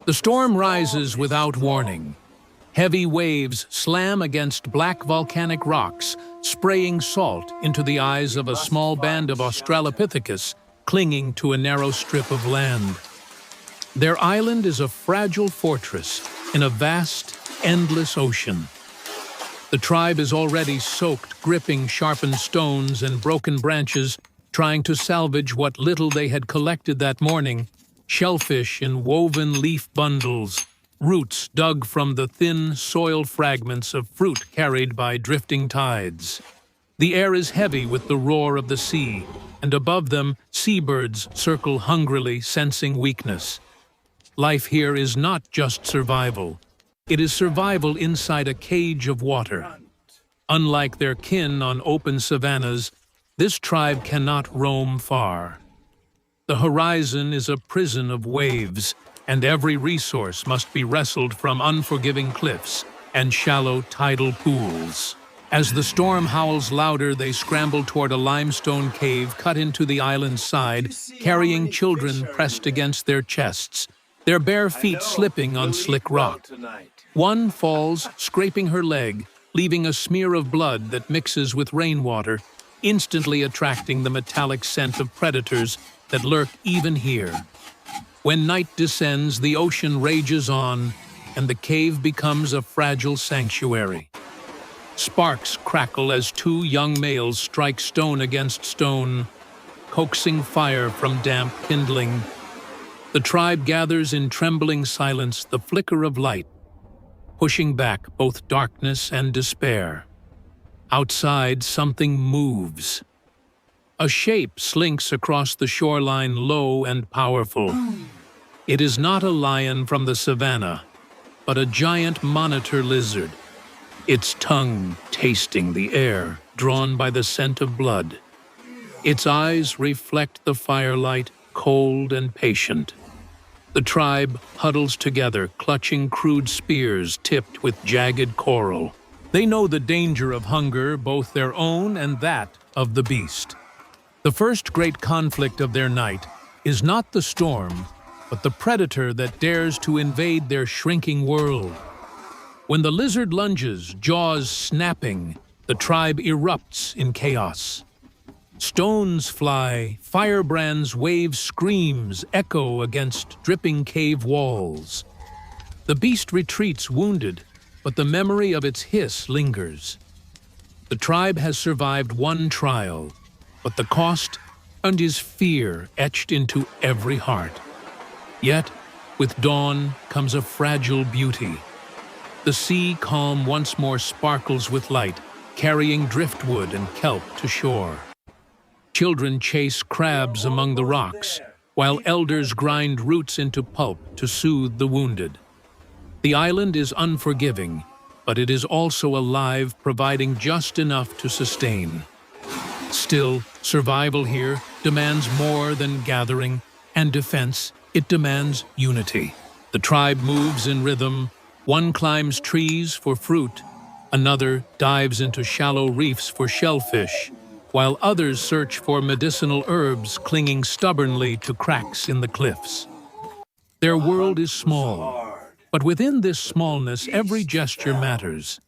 The storm rises without warning. Heavy waves slam against black volcanic rocks, spraying salt into the eyes of a small band of Australopithecus clinging to a narrow strip of land. Their island is a fragile fortress in a vast, endless ocean. The tribe is already soaked, gripping sharpened stones and broken branches, trying to salvage what little they had collected that morning: shellfish in woven leaf bundles, roots dug from the thin soil fragments of fruit carried by drifting tides. The air is heavy with the roar of the sea, and above them, seabirds circle hungrily, sensing weakness. Life here is not just survival. It is survival inside a cage of water. Unlike their kin on open savannas, this tribe cannot roam far. The horizon is a prison of waves, and every resource must be wrestled from unforgiving cliffs and shallow tidal pools. As the storm howls louder, they scramble toward a limestone cave cut into the island's side, carrying children pressed against their chests, their bare feet slipping on slick rock. One falls, scraping her leg, leaving a smear of blood that mixes with rainwater, instantly attracting the metallic scent of predators that lurk even here. When night descends, the ocean rages on, and the cave becomes a fragile sanctuary. Sparks crackle as two young males strike stone against stone, coaxing fire from damp kindling. The tribe gathers in trembling silence, the flicker of light, pushing back both darkness and despair. Outside, something moves. A shape slinks across the shoreline, low and powerful. It is not a lion from the savannah, but a giant monitor lizard, its tongue tasting the air, drawn by the scent of blood. Its eyes reflect the firelight, cold and patient. The tribe huddles together, clutching crude spears tipped with jagged coral. They know the danger of hunger, both their own and that of the beast. The first great conflict of their night is not the storm, but the predator that dares to invade their shrinking world. When the lizard lunges, jaws snapping, the tribe erupts in chaos. Stones fly, firebrands wave, screams echo against dripping cave walls. The beast retreats wounded, but the memory of its hiss lingers. The tribe has survived one trial, but the cost and is fear etched into every heart. Yet, with dawn comes a fragile beauty. The sea calm once more sparkles with light, carrying driftwood and kelp to shore. Children chase crabs among the rocks, while elders grind roots into pulp to soothe the wounded. The island is unforgiving, but it is also alive, providing just enough to sustain. Still, survival here demands more than gathering and defense. It demands unity. The tribe moves in rhythm. One climbs trees for fruit, another dives into shallow reefs for shellfish, while others search for medicinal herbs, clinging stubbornly to cracks in the cliffs. Their world is small, but within this smallness, every gesture matters.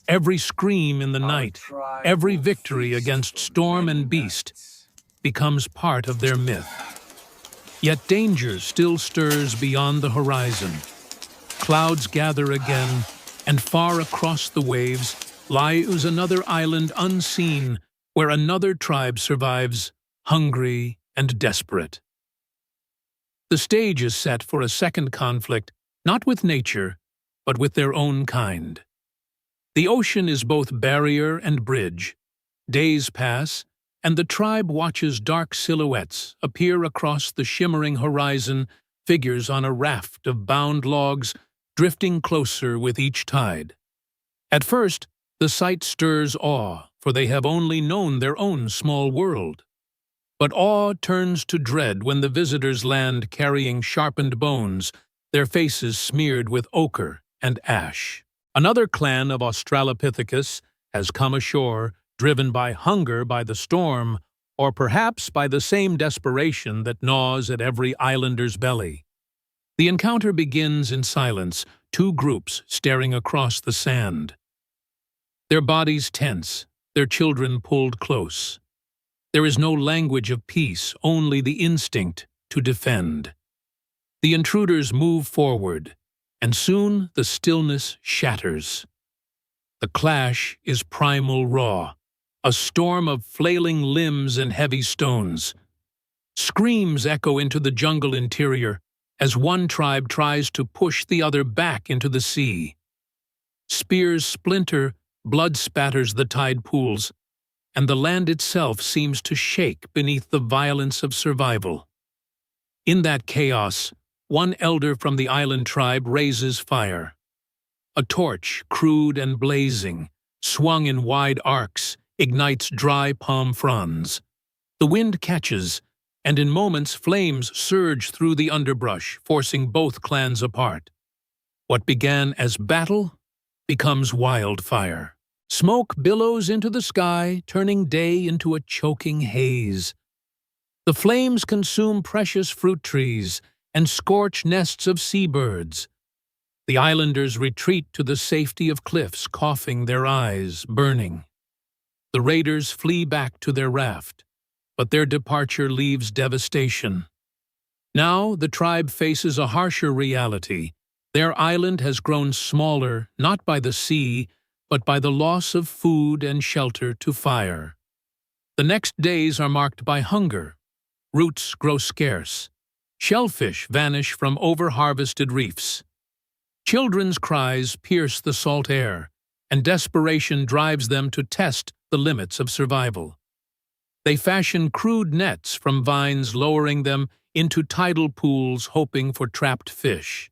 Every scream in the night, every victory against storm and beast becomes part of their myth. Yet danger still stirs beyond the horizon. Clouds gather again, and far across the waves lies another island unseen, where another tribe survives, hungry and desperate. The stage is set for a second conflict, not with nature, but with their own kind. The ocean is both barrier and bridge. Days pass, and the tribe watches dark silhouettes appear across the shimmering horizon, figures on a raft of bound logs, drifting closer with each tide. At first, the sight stirs awe, for they have only known their own small world. But awe turns to dread when the visitors land carrying sharpened bones, their faces smeared with ochre and ash. Another clan of Australopithecus has come ashore, driven by hunger by the storm, or perhaps by the same desperation that gnaws at every islander's belly. The encounter begins in silence, two groups staring across the sand. Their bodies tense, their children pulled close. There is no language of peace, only the instinct to defend. The intruders move forward, and soon the stillness shatters. The clash is primal raw, a storm of flailing limbs and heavy stones. Screams echo into the jungle interior as one tribe tries to push the other back into the sea. Spears splinter, blood spatters the tide pools, and the land itself seems to shake beneath the violence of survival. In that chaos, one elder from the island tribe raises fire. A torch, crude and blazing, swung in wide arcs, ignites dry palm fronds. The wind catches, and in moments flames surge through the underbrush, forcing both clans apart. What began as battle becomes wildfire. Smoke billows into the sky, turning day into a choking haze. The flames consume precious fruit trees and scorch nests of seabirds. The islanders retreat to the safety of cliffs, coughing, their eyes burning. The raiders flee back to their raft, but their departure leaves devastation. Now the tribe faces a harsher reality. Their island has grown smaller, not by the sea, but by the loss of food and shelter to fire. The next days are marked by hunger. Roots grow scarce. Shellfish vanish from over-harvested reefs. Children's cries pierce the salt air, and desperation drives them to test the limits of survival. They fashion crude nets from vines, lowering them into tidal pools, hoping for trapped fish.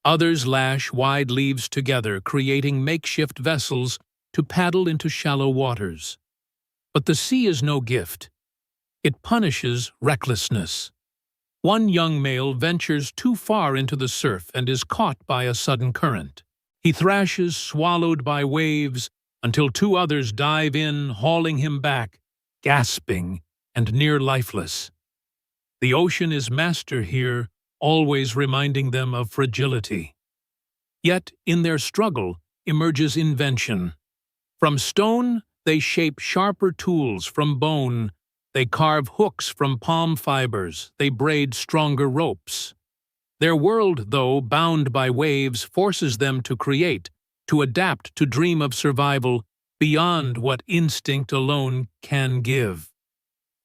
Others lash wide leaves together, creating makeshift vessels to paddle into shallow waters. But the sea is no gift. It punishes recklessness. One young male ventures too far into the surf and is caught by a sudden current. He thrashes, swallowed by waves, until two others dive in, hauling him back, gasping and near lifeless. The ocean is master here, always reminding them of fragility. Yet, in their struggle, emerges invention. From stone, they shape sharper tools. From bone, they carve hooks. From palm fibers, they braid stronger ropes. Their world, though bound by waves, forces them to create, to adapt, to dream of survival beyond what instinct alone can give.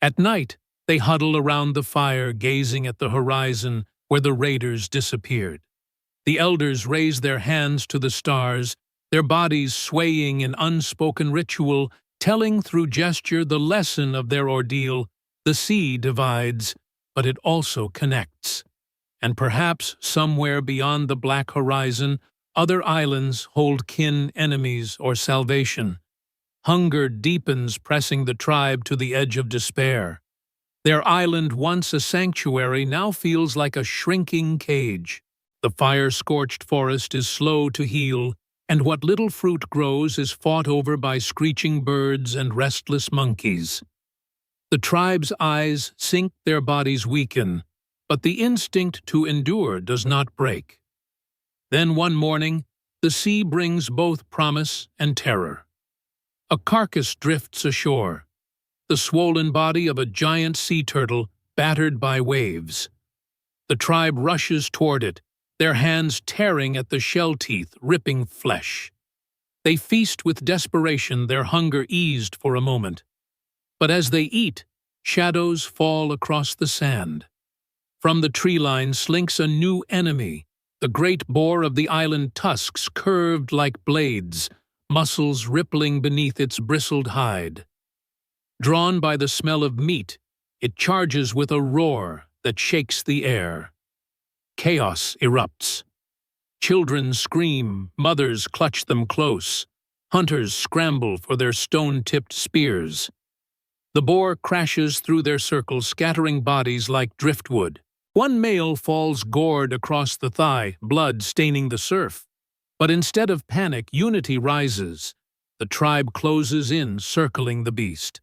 At night, they huddle around the fire, gazing at the horizon where the raiders disappeared. The elders raise their hands to the stars, their bodies swaying in unspoken ritual, telling through gesture the lesson of their ordeal. The sea divides, but it also connects. And perhaps somewhere beyond the black horizon, other islands hold kin, enemies, or salvation. Hunger deepens, pressing the tribe to the edge of despair. Their island, once a sanctuary, now feels like a shrinking cage. The fire-scorched forest is slow to heal, and what little fruit grows is fought over by screeching birds and restless monkeys. The tribe's eyes sink, their bodies weaken, but the instinct to endure does not break. Then one morning, the sea brings both promise and terror. A carcass drifts ashore, the swollen body of a giant sea turtle battered by waves. The tribe rushes toward it, their hands tearing at the shell teeth, ripping flesh. They feast with desperation, their hunger eased for a moment. But as they eat, shadows fall across the sand. From the tree line slinks a new enemy, the great boar of the island, tusks curved like blades, muscles rippling beneath its bristled hide. Drawn by the smell of meat, it charges with a roar that shakes the air. Chaos erupts. Children scream, mothers clutch them close. Hunters scramble for their stone-tipped spears. The boar crashes through their circle, scattering bodies like driftwood. One male falls gored across the thigh, blood staining the surf. But instead of panic, unity rises. The tribe closes in, circling the beast.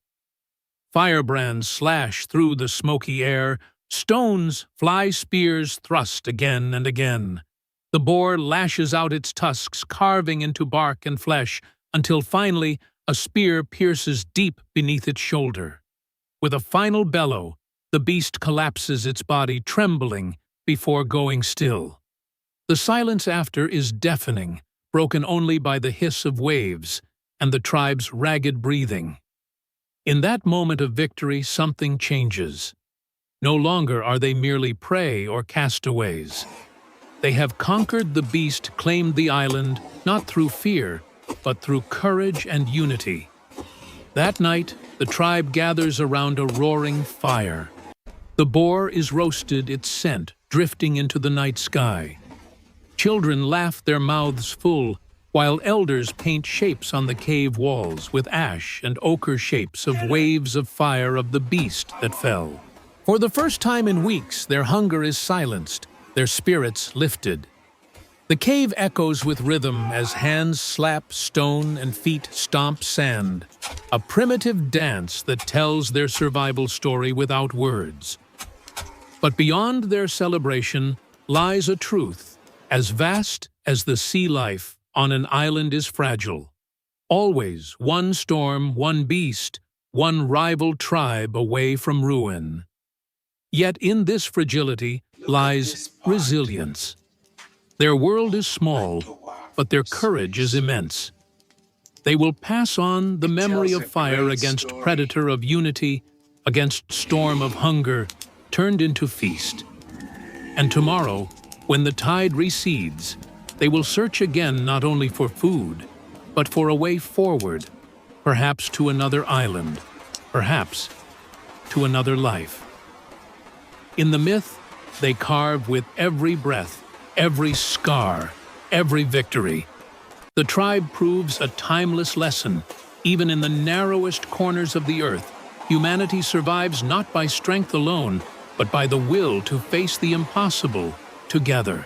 Firebrands slash through the smoky air, Stones fly, spears thrust again and again. The boar lashes out its tusks, carving into bark and flesh, until finally a spear pierces deep beneath its shoulder. With a final bellow, the beast collapses, its body trembling before going still. The silence after is deafening, broken only by the hiss of waves and the tribe's ragged breathing. In that moment of victory, something changes. No longer are they merely prey or castaways. They have conquered the beast, claimed the island, not through fear, but through courage and unity. That night, the tribe gathers around a roaring fire. The boar is roasted, its scent drifting into the night sky. Children laugh their mouths full, while elders paint shapes on the cave walls with ash and ochre shapes of waves of fire of the beast that fell. For the first time in weeks, their hunger is silenced, their spirits lifted. The cave echoes with rhythm as hands slap stone and feet stomp sand, a primitive dance that tells their survival story without words. But beyond their celebration lies a truth, as vast as the sea life on an island is fragile. Always one storm, one beast, one rival tribe away from ruin. Yet in this fragility lies resilience. Their world is small, but their courage is immense. They will pass on the memory of fire against predator, of unity against storm, of hunger turned into feast. And tomorrow, when the tide recedes, they will search again not only for food, but for a way forward, perhaps to another island, perhaps to another life. In the myth, they carve with every breath, every scar, every victory. The tribe proves a timeless lesson. Even in the narrowest corners of the earth, humanity survives not by strength alone, but by the will to face the impossible together.